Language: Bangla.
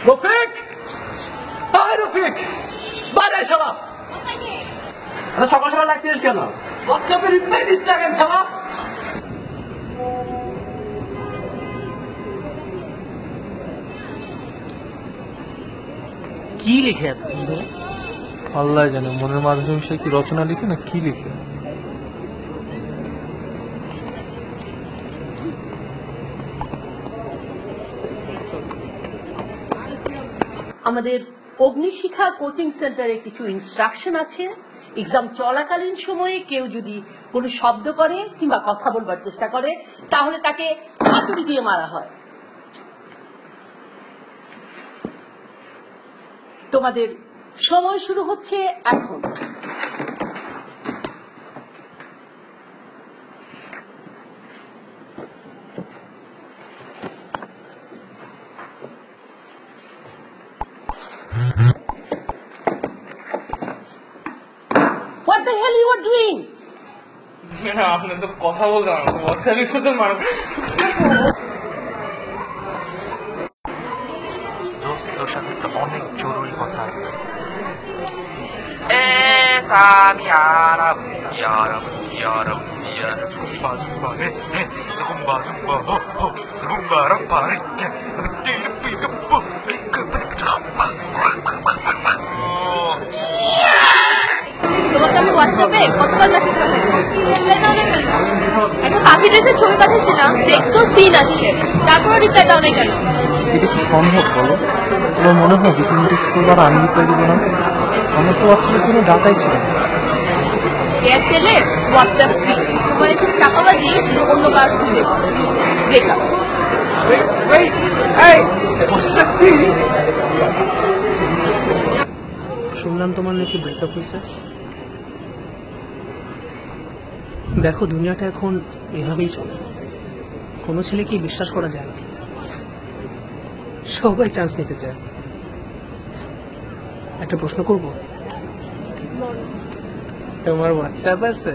রফিক, আয় রফিক, বাইরে আয় শালা। সকাল সকাল লাগছিস কেন? হোয়াটসঅ্যাপে রিপ্লাই দিস না কেন শালা? কি লিখে এত সুন্দর? আল্লাহ জানে মনের মাধ্যমে সে কি রচনা লিখে না কি লিখে। আমাদের অগ্নিশিখা কোচিং সেন্টারে কিছু ইনস্ট্রাকশন আছে। এক্সাম চলাকালীন সময়ে কেউ যদি কোনো শব্দ করে কিংবা কথা বলবার চেষ্টা করে তাহলে তাকে হাতুড়ি দিয়ে মারা হয়। তোমাদের সময় শুরু হচ্ছে এখন। What the hell you are doing? আপনি তো কথা বলতে পারেন, হোয়াটসঅ্যাপ ইউজ করতে পারেন। তোর সাথে একটা অনেক জরুরি কথা আছে। তোমাকে আমি হোয়াটসঅ্যাপে কতবার মেসেজ পাঠাইছি, রিপ্লাই দাও না কেন? একটা পাখি ড্রেসের ছবি পাঠাইছিলাম, দেখছো সিন আসছে, তারপরে রিপ্লাই দাও না কেন? এটা কি সম্ভব বলো? তোমার মনে হয় যে তুমি টেক্সট করবো আর আমি রিপ্লাই দেবো না? আমার তো হোয়াটসঅ্যাপের জন্য ডাটাই ছিল না। এয়ারটেলে হোয়াটসঅ্যাপ ফ্রি, তোমার এসব চাপাবাজি অন্য কাজ খুঁজে ব্রেকআপ। শুনলাম তোমার নাকি ব্রেকআপ হয়েছে। দেখো দুনিয়াটা এখন এভাবেই চলে, কোনো ছেলেকেই বিশ্বাস করা যায় না, সবাই চান্স নিতে চায়। একটা প্রশ্ন করবো, তোমার হোয়াটসঅ্যাপ আছে?